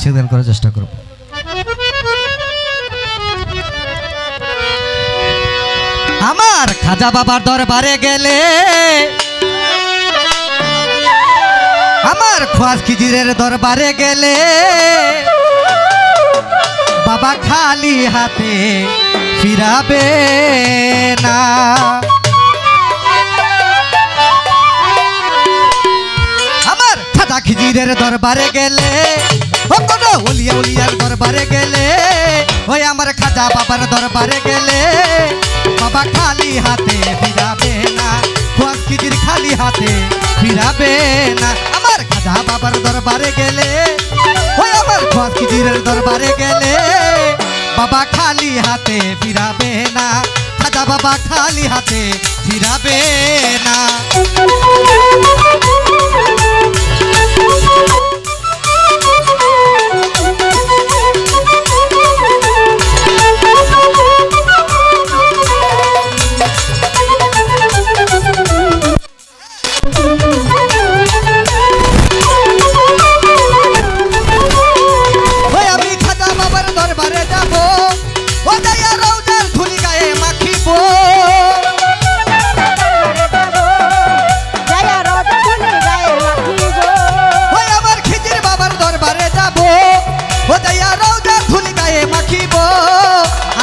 সেদিন করার চেষ্টা করব। আমার খাজা বাবার দরবারে গেলে, আমার খোয়াজ খিজিরের দরবারে গেলে, বাবা খালি হাতে ফিরাবে না। আমার খাজা খিজিরের দরবারে গেলে, ও কোনো ওলিয়া উলিয়ার দরবারে গেলে, ওই আমার খাজা বাবার দরবারে গেলে, বাবা খালি হাতে ফিরাবে না। খোয়াজ খিজির খালি হাতে ফিরাবে না। আমার খাজা বাবার দরবারে গেলে, ওই আমার খোয়াজ খিজিরের দরবারে গেলে, বাবা খালি হাতে ফিরাবে না। খাজা বাবা খালি হাতে ফিরাবে না।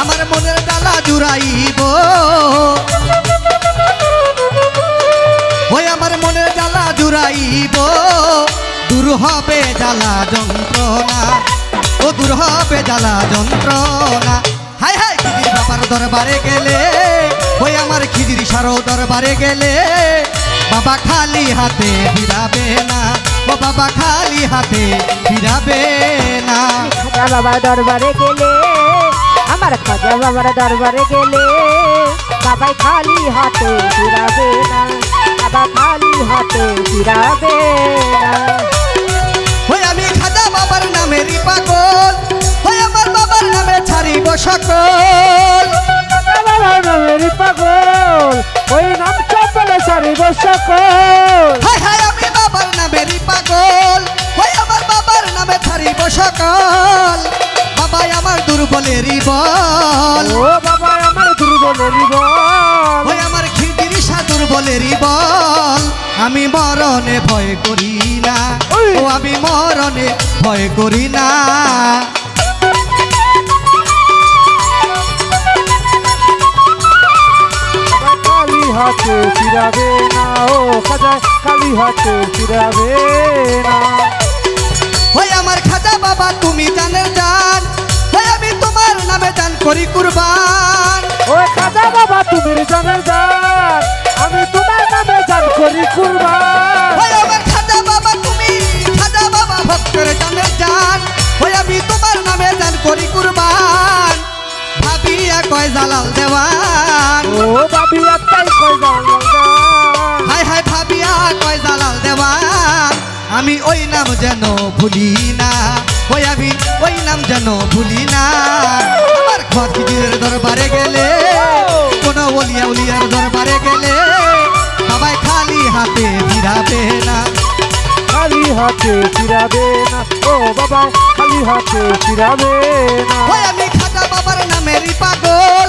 আমার মনের জ্বালা জুড়াইব, ওই আমার মনের জ্বালা জুড়াইব, দূর হবে জ্বালা যন্ত্রণা, ও দূর হবে জ্বালা যন্ত্রণা। হাই হাই খিজির বাবার দরবারে গেলে, ওই আমার খিজির সারো দরবারে গেলে, বাবা খালি হাতে ফিরাবে না। ও বাবা খালি হাতে ফিরাবে না। খাজা বাবার দরবারে গেলে, আমার খাজা বাবার দরবারে গেলে, বাবাই খালি হাতে ফিরাবে না। বাবা খালি হাতে ফিরাবে না। ওই আমি খাজা বাবার নামেরই পাগল, ওই আমার বাবার নামে ছাড়িব সকল। খাজা বাবার নামেরই পাগল, ওই নাম চপলে ছাড়িব সকল। হাই হাই আমি বাবার নামেরই পাগল, ওই আমার বাবার নামে ছাড়িব সকল। বাবাই আমার দুর্বলেরই বল, ও বাবা আমার দুর্বলেরই বল, ওই আমার খিজির সা দুর্বলেরই বল। আমি মরণে ভয় করি না, ও আমি মরণে ভয় করি না। খালি হাতে ফিরাবে না, ও খাজা খালি হাতে ফিরাবে না। ওই আমার খাজা বাবা তুমি জানের জান, ওই আমি তোমার নামে জান করি কুরবান। ও খাজা বাবা তুমি জানের জান, আমি তোমার নামে জান করি কুরবান। ওই আমার খাজা বাবা তুমি, খাজা বাবা ভক্তের জানের জান, ওই আমি তোমার নামে জান করি কুরবান। ভাবিয়া কয় জালাল দেওয়ান, ও বাবি আত্মাই কই জালাল দেওয়ান, হাই হাই ভাবিয়া কয় জালাল দেওয়ান। আমি ওই নাম যেন ভুলি না, ওই আমি ওই নাম যেন ভুলি না। আমার খোয়াজ খিজিরের দরবারে গেলে, কোনো ওলিয়া উলিয়ার দরবারে গেলে, বাবাই খালি হাতে ফিরাবে না। খালি হাতে ফিরাবে না, ও বাবা খালি হাতে ফিরাবে না। ওই আমি খাজা বাবার নামেরই পাগল,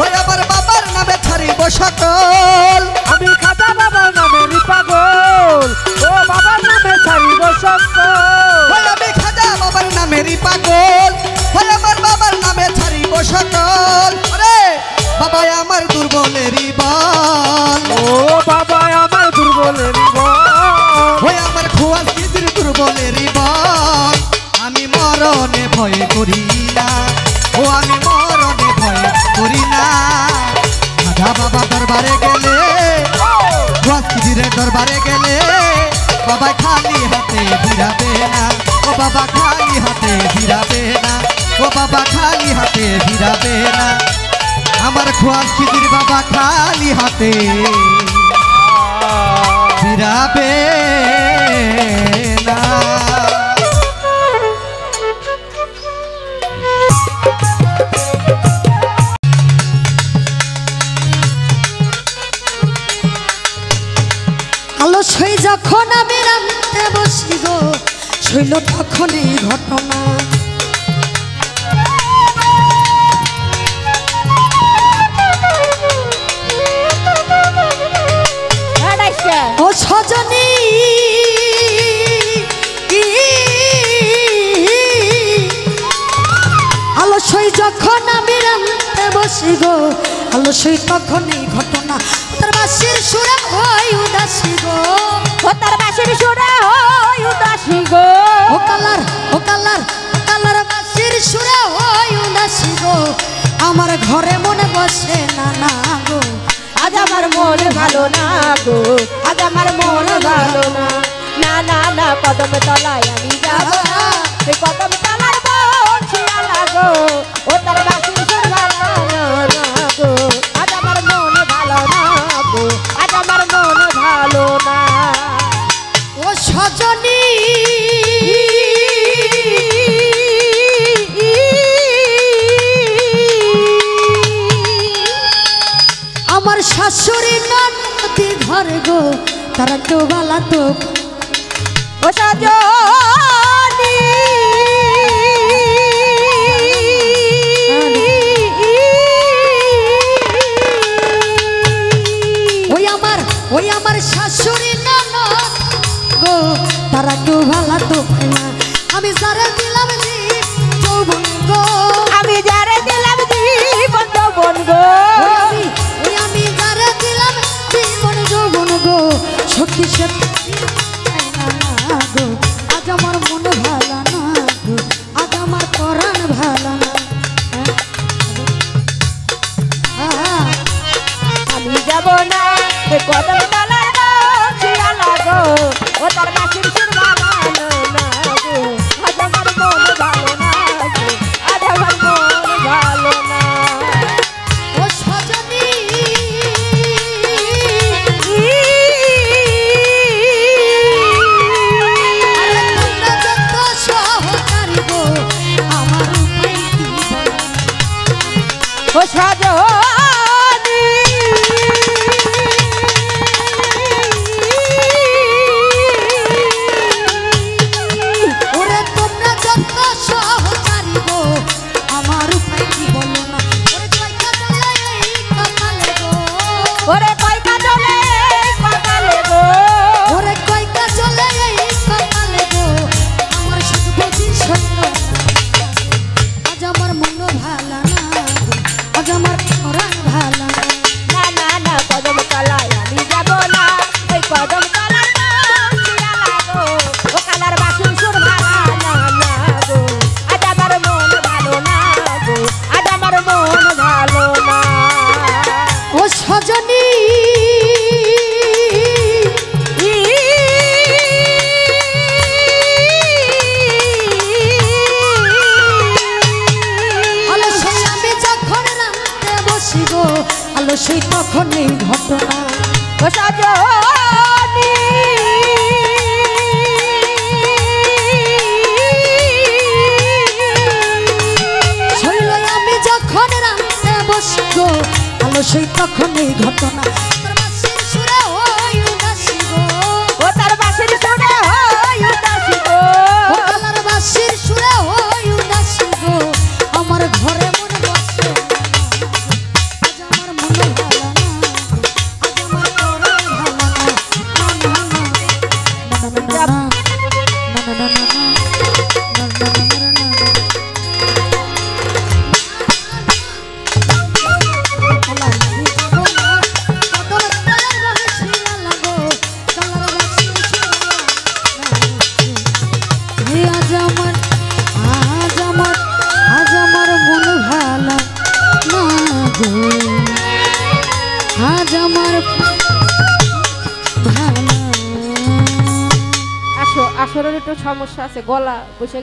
ওই আমার বাবার নামে ছাড়িব সকল। আমি খাজা বাবার নামেরই পাগল, ও বাবার নামে ছাড়িব সকল। ওই আমি খাজা বাবার নামেরই পাগল, ওই আমার বাবার নামে ছাড়িব সকল। ওরে বাবাই আমার দুর্বলেরই বল, ও বাবা আমার দুর্বলেরই বল, ওই আমার খোয়াজ খিজির দুর্বলেরই বল। আমি মরণে ভয় করি না, ও আমি মরণে ভয় করি না। খাজা বাবা দরবারে গেলে, খোয়াজ খিজিরের দরবারে গেলে, বাবা খালি হাতে ফিরাবে না। ও বাবা খালি হাতে ফিরাবে না, ও বাবা খালি হাতে ফিরাবে না। আমার খোয়াজ খিজির বাবা খালি হাতে ফিরাবে না। আলস্যই যখন আমি রাঁধতে বসি গো, শৈল তখন এই ঘটনা ও সজনী আলসই যখন আমি রামতে বসি গো আলসই তখন এই ঘটনা তার বাঁশির সুরে হয় উদাসী গো ও তার বাঁশির সুরে হয় উদাসী গো ও কালার ও কালার ও কালার বাঁশির সুরে হয় উদাসী গো আমার ঘরে মনে বসে না না গো আজ আমার মন ভালো না গো আজ আমার মন ভালো না না না না কদম তলায় আমি যাব না এই কদম তলার বংশিয়া লাগো ও তার বাঁশির সুর ভালো না গো আজ আমার মন ভালো না গো আজ আমার মন ভালো না ও সজনী আমার শাশুড়ি ননদি ঘরে গো তারা তো বালা তো ও সজনী ওই আমার শাশুড়ি ননদ গো তারা তো বালা তো আমি যারে দিলাম যৌবন গো আমি যারে দিলাম জীবন যৌবন গো আমি যারে দিলাম জীবন যৌবন গো সত্যি সত্যি গো আজ আমার মন ভালো না গো আজ আমার পরাণ ভালো না আমি যাব না এই কদম তলায় বংশিয়া লাগো ও তার বাঁশির সুর ভালো না গো আজ আমার মন ভালো না গো আজ আমার মন ভালো না ও সজনী ও সজনী ওরে তোমরা যত সহকারী গো আমার উপায় কি বলো না ওরে কয়টা চলে এই কপালে গো ওরে কয়টা চলে কপালে গো ওরে কয়টা চলে এই কপালে গো আমার শুধু বুঝি সত্য আজ আমার মন ভালো না আজ আমার পরাণ ভালো না না না কদম তলায় আমি যাব না এই কদম তলায় বংশিয়া লাগো ও কালার বাঁশির সুর ভালো না গো আজ আমার মন ভালো না গো আজ আমার মন ভালো না ও সজনী আলসই আমি যখন রামতে বসি গো আলসই তখন এই ঘটনা ও সজনী শৈল আমি যখন রামতে বসি গো আলসই তখন এই ঘটনা তোর বাঁশির সুরে হয় উদাসী গো ও তার বাঁশির সুরে হয় উদাসী গো ও কালার বাঁশির সুরে হয় উদাসী গো আমার ঘরে মনে বসে আজ আমার মন ভালো না আজ আমার পরাণ ভালো না না না না আসরের একটু সমস্যা আছে গলা বসে